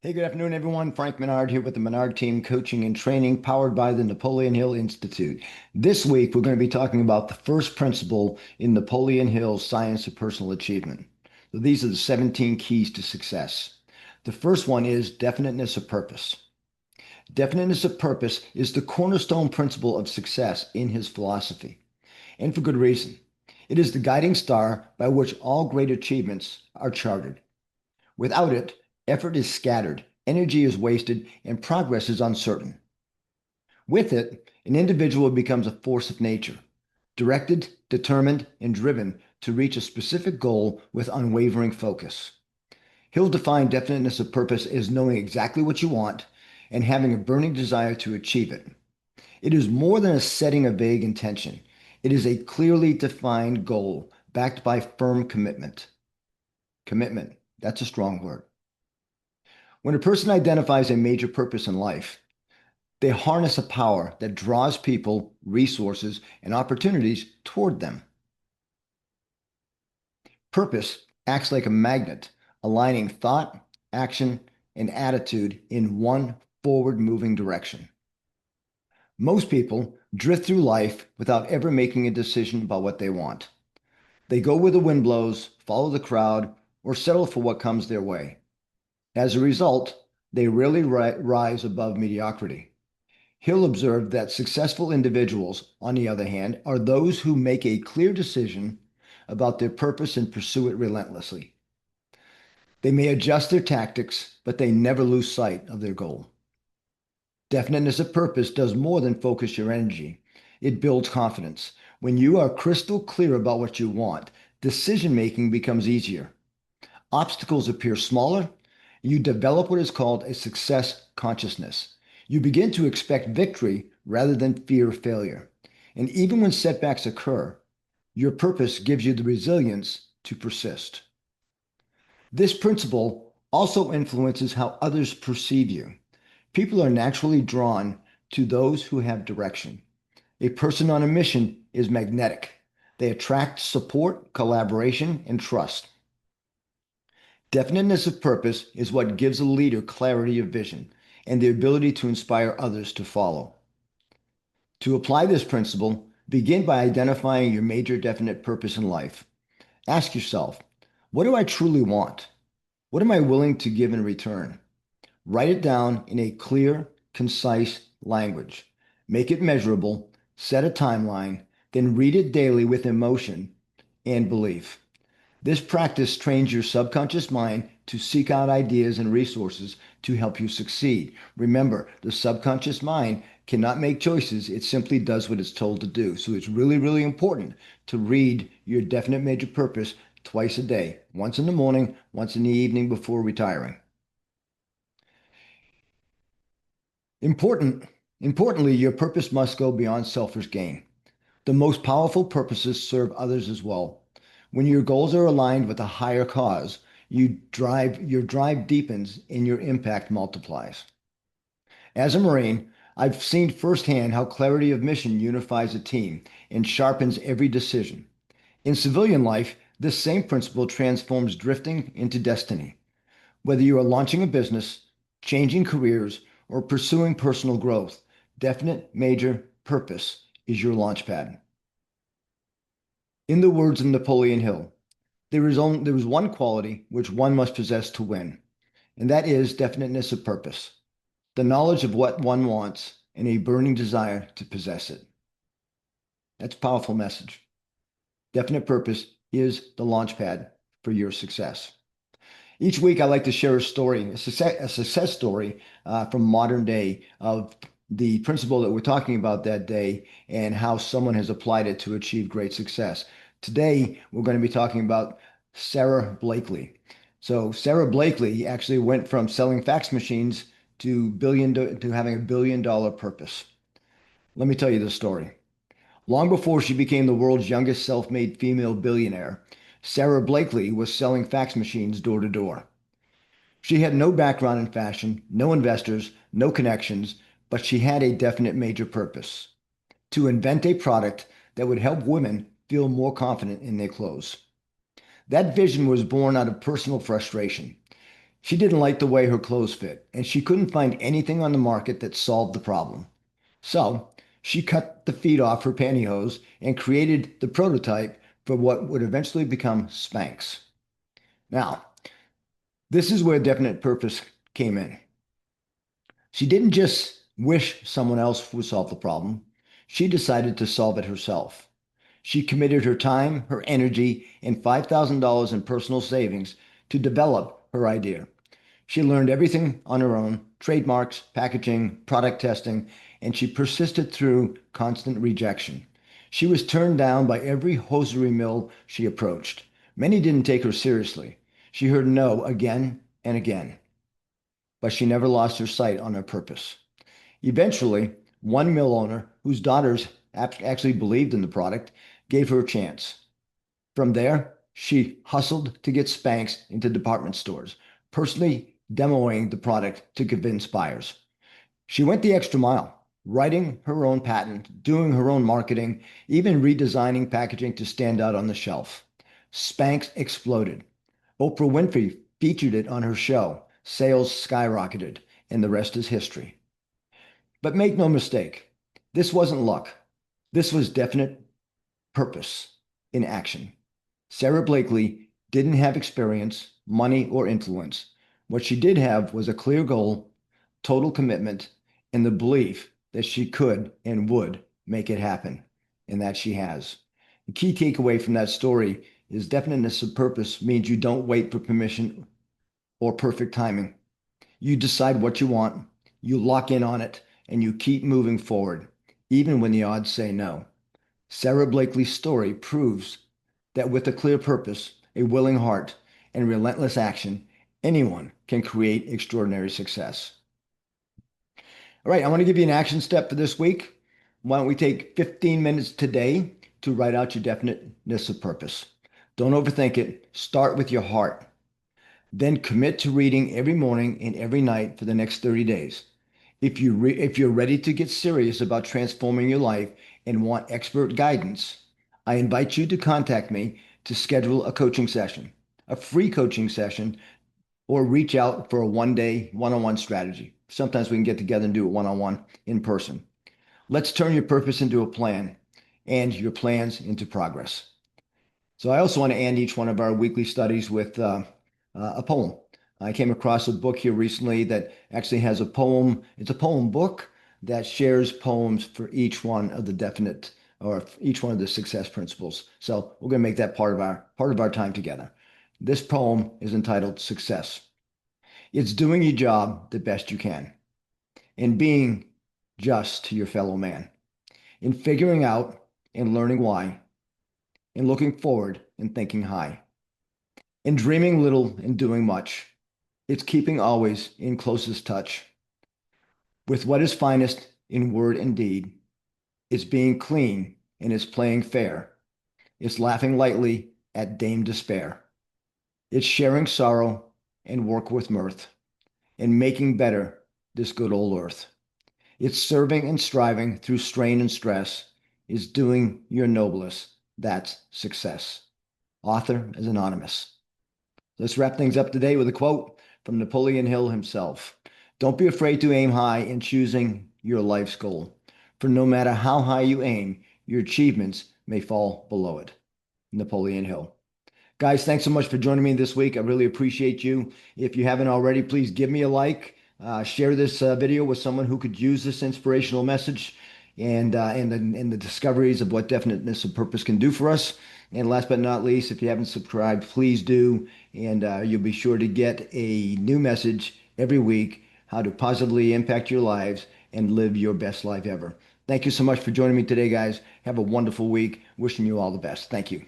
Hey, good afternoon, everyone. Frank Menard here with the Menard Team Coaching and Training powered by the Napoleon Hill Institute. This week, we're going to be talking about the first principle in Napoleon Hill's Science of Personal Achievement. So these are the 17 keys to success. The first one is definiteness of purpose. Definiteness of purpose is the cornerstone principle of success in his philosophy, and for good reason. It is the guiding star by which all great achievements are charted. Without it, effort is scattered, energy is wasted, and progress is uncertain. With it, an individual becomes a force of nature, directed, determined, and driven to reach a specific goal with unwavering focus. He'll define definiteness of purpose as knowing exactly what you want and having a burning desire to achieve it. It is more than a setting a vague intention. It is a clearly defined goal backed by firm commitment. Commitment, that's a strong word. When a person identifies a major purpose in life, they harness a power that draws people, resources, and opportunities toward them. Purpose acts like a magnet, aligning thought, action, and attitude in one forward-moving direction. Most people drift through life without ever making a decision about what they want. They go where the wind blows, follow the crowd, or settle for what comes their way. As a result, they rarely rise above mediocrity. Hill observed that successful individuals, on the other hand, are those who make a clear decision about their purpose and pursue it relentlessly. They may adjust their tactics, but they never lose sight of their goal. Definiteness of purpose does more than focus your energy. It builds confidence. When you are crystal clear about what you want, decision-making becomes easier. Obstacles appear smaller. You develop what is called a success consciousness. You begin to expect victory rather than fear failure. And even when setbacks occur, your purpose gives you the resilience to persist. This principle also influences how others perceive you. People are naturally drawn to those who have direction. A person on a mission is magnetic. They attract support, collaboration, and trust. Definiteness of purpose is what gives a leader clarity of vision and the ability to inspire others to follow. To apply this principle, begin by identifying your major definite purpose in life. Ask yourself, what do I truly want? What am I willing to give in return? Write it down in a clear, concise language. Make it measurable, set a timeline, then read it daily with emotion and belief. This practice trains your subconscious mind to seek out ideas and resources to help you succeed. Remember, the subconscious mind cannot make choices. It simply does what it's told to do. So it's really, really important to read your definite major purpose twice a day, once in the morning, once in the evening before retiring. Importantly, your purpose must go beyond selfish gain. The most powerful purposes serve others as well. When your goals are aligned with a higher cause, your drive deepens and your impact multiplies. As a Marine, I've seen firsthand how clarity of mission unifies a team and sharpens every decision. In civilian life, this same principle transforms drifting into destiny. Whether you are launching a business, changing careers, or pursuing personal growth, definite major purpose is your launch pad. In the words of Napoleon Hill, there is one quality which one must possess to win, and that is definiteness of purpose, the knowledge of what one wants and a burning desire to possess it. That's a powerful message. Definite purpose is the launch pad for your success. Each week, I like to share a story, a success story from modern day of the principle that we're talking about that day and how someone has applied it to achieve great success. Today, we're going to be talking about Sarah Blakely. So Sarah Blakely actually went from selling fax machines to having $1 billion purpose. Let me tell you the story. Long before she became the world's youngest self-made female billionaire, Sarah Blakely was selling fax machines door to door. She had no background in fashion, no investors, no connections, but she had a definite major purpose: to invent a product that would help women feel more confident in their clothes. That vision was born out of personal frustration. She didn't like the way her clothes fit, and she couldn't find anything on the market that solved the problem. So she cut the feet off her pantyhose and created the prototype for what would eventually become Spanx. Now, this is where definite purpose came in. She didn't just wish someone else would solve the problem. She decided to solve it herself. She committed her time, her energy, and $5,000 in personal savings to develop her idea. She learned everything on her own: trademarks, packaging, product testing, and she persisted through constant rejection. She was turned down by every hosiery mill she approached. Many didn't take her seriously. She heard no again and again, but she never lost her sight on her purpose. Eventually, one mill owner, whose daughters actually believed in the product, gave her a chance. From there, she hustled to get Spanx into department stores, personally demoing the product to convince buyers. She went the extra mile, writing her own patent, doing her own marketing, even redesigning packaging to stand out on the shelf. Spanx exploded. Oprah Winfrey featured it on her show. Sales skyrocketed, and the rest is history. But make no mistake, this wasn't luck. This was definite purpose in action. Sarah Blakely didn't have experience, money, or influence. What she did have was a clear goal, total commitment, and the belief that she could and would make it happen, and that she has. The key takeaway from that story is definiteness of purpose means you don't wait for permission or perfect timing. You decide what you want, you lock in on it, and you keep moving forward, even when the odds say no. Sarah Blakely's story proves that with a clear purpose, a willing heart, and relentless action, anyone can create extraordinary success. All right, I want to give you an action step for this week. Why don't we take 15 minutes today to write out your definiteness of purpose? Don't overthink it. Start with your heart. Then commit to reading every morning and every night for the next 30 days. If you're ready to get serious about transforming your life and want expert guidance, I invite you to contact me to schedule a coaching session, a free coaching session, or reach out for a one-day one-on-one strategy. Sometimes we can get together and do it one-on-one in person. Let's turn your purpose into a plan and your plans into progress. So I also want to end each one of our weekly studies with a poem. I came across a book here recently that actually has a poem. It's a poem book that shares poems for each one of the definite or each one of the success principles. So we're going to make that part of our time together. This poem is entitled Success. It's doing your job the best you can, in being just to your fellow man, in figuring out and learning why, in looking forward and thinking high, in dreaming little and doing much. It's keeping always in closest touch with what is finest in word and deed. It's being clean and it's playing fair. It's laughing lightly at Dame Despair. It's sharing sorrow and work with mirth and making better this good old earth. It's serving and striving through strain and stress. It's doing your noblest. That's success. Author is anonymous. Let's wrap things up today with a quote from Napoleon Hill himself. Don't be afraid to aim high in choosing your life's goal, for no matter how high you aim, your achievements may fall below it. Napoleon Hill. Guys, thanks so much for joining me this week. I really appreciate you. If you haven't already, please give me a like. Share this video with someone who could use this inspirational message and the discoveries of what definiteness of purpose can do for us. And last but not least, if you haven't subscribed, please do. And you'll be sure to get a new message every week, how to positively impact your lives and live your best life ever. Thank you so much for joining me today, guys. Have a wonderful week. Wishing you all the best. Thank you.